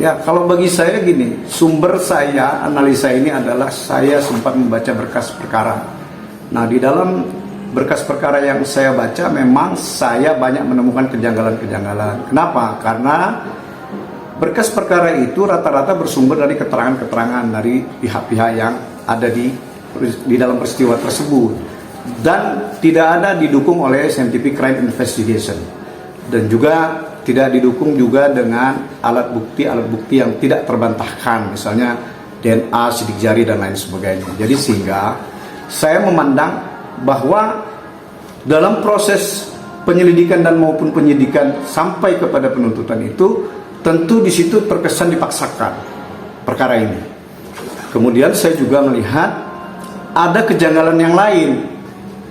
Ya, kalau bagi saya gini, sumber saya, analisa ini adalah saya sempat membaca berkas perkara. Nah, di dalam berkas perkara yang saya baca memang saya banyak menemukan kejanggalan-kejanggalan. Kenapa? Karena berkas perkara itu rata-rata bersumber dari keterangan-keterangan dari pihak-pihak yang ada di dalam peristiwa tersebut. Dan tidak ada didukung oleh scientific crime investigation. Dan juga tidak didukung juga dengan alat bukti yang tidak terbantahkan, misalnya DNA, sidik jari dan lain sebagainya. Jadi sehingga saya memandang bahwa dalam proses penyelidikan dan maupun penyidikan sampai kepada penuntutan itu tentu di situ terkesan dipaksakan perkara ini. Kemudian saya juga melihat ada kejanggalan yang lain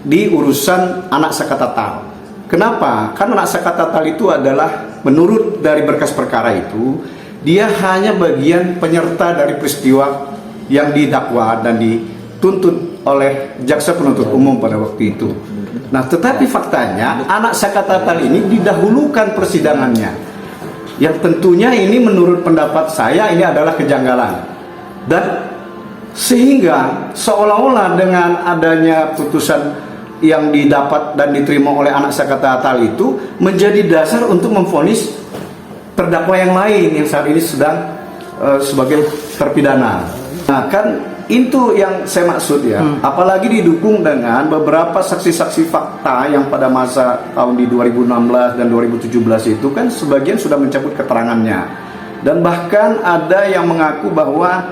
di urusan anak Sakatatal. Kenapa? Karena anak Sakatatal itu adalah, menurut dari berkas perkara itu, dia hanya bagian penyerta dari peristiwa yang didakwa dan dituntut oleh jaksa penuntut umum pada waktu itu. Nah, tetapi faktanya anak Sakatatal ini didahulukan persidangannya. Yang tentunya ini menurut pendapat saya ini adalah kejanggalan. Dan sehingga seolah-olah dengan adanya putusan yang didapat dan diterima oleh anak Sakatatal itu menjadi dasar untuk memvonis terdakwa yang lain yang saat ini sedang sebagai terpidana. Nah, kan itu yang saya maksud ya. Apalagi didukung dengan beberapa saksi-saksi fakta yang pada masa tahun di 2016 dan 2017 itu kan sebagian sudah mencabut keterangannya. Dan bahkan ada yang mengaku bahwa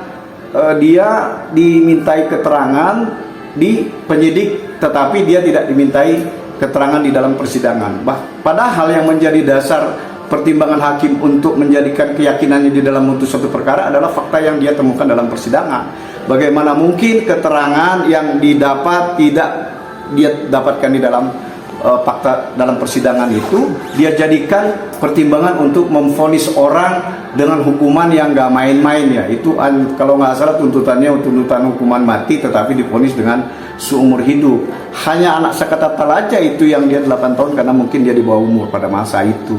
dia dimintai keterangan di penyidik, tetapi dia tidak dimintai keterangan di dalam persidangan. Padahal yang menjadi dasar pertimbangan hakim untuk menjadikan keyakinannya di dalam memutus suatu perkara adalah fakta yang dia temukan dalam persidangan. Bagaimana mungkin keterangan yang didapat tidak dia dapatkan di dalam fakta dalam persidangan itu dia jadikan pertimbangan untuk memvonis orang dengan hukuman yang gak main-main ya. Itu kalau nggak salah tuntutan hukuman mati tetapi divonis dengan seumur hidup. Hanya anak Sakatatal aja itu yang dia 8 tahun karena mungkin dia di bawah umur pada masa itu.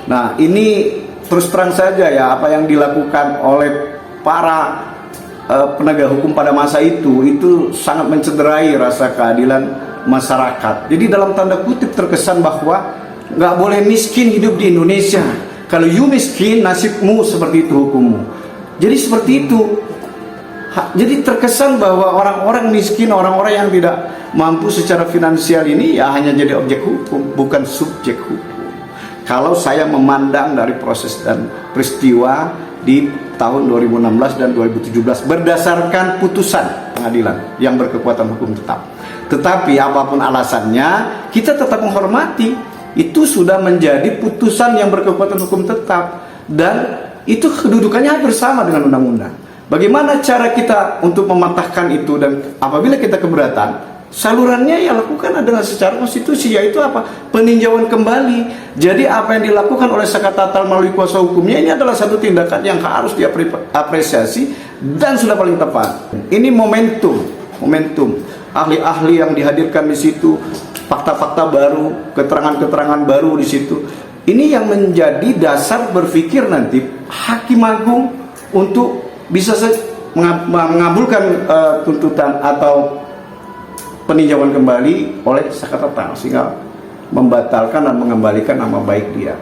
Nah, ini terus terang saja ya, apa yang dilakukan oleh para penegak hukum pada masa itu sangat mencederai rasa keadilan masyarakat. Jadi dalam tanda kutip terkesan bahwa nggak boleh miskin hidup di Indonesia. Kalau you miskin, nasibmu seperti itu hukummu. Jadi seperti itu. Jadi terkesan bahwa orang-orang miskin, orang-orang yang tidak mampu secara finansial ini ya hanya jadi objek hukum, bukan subjek hukum. Kalau saya memandang dari proses dan peristiwa di tahun 2016 dan 2017 berdasarkan putusan pengadilan yang berkekuatan hukum tetap. Tetapi apapun alasannya, kita tetap menghormati. Itu sudah menjadi putusan yang berkekuatan hukum tetap. Dan itu kedudukannya hampir sama dengan undang-undang. Bagaimana cara kita untuk mematahkan itu? Dan apabila kita keberatan, salurannya ya lakukan adalah secara konstitusi, yaitu apa? Peninjauan kembali. Jadi apa yang dilakukan oleh Sakatatal melalui kuasa hukumnya ini adalah satu tindakan yang harus diapresiasi dan sudah paling tepat. Ini momentum. Ahli-ahli yang dihadirkan di situ, fakta-fakta baru, keterangan-keterangan baru di situ. Ini yang menjadi dasar berpikir nanti Hakim Agung untuk bisa mengabulkan tuntutan atau peninjauan kembali oleh Sakatatal sehingga membatalkan dan mengembalikan nama baik dia.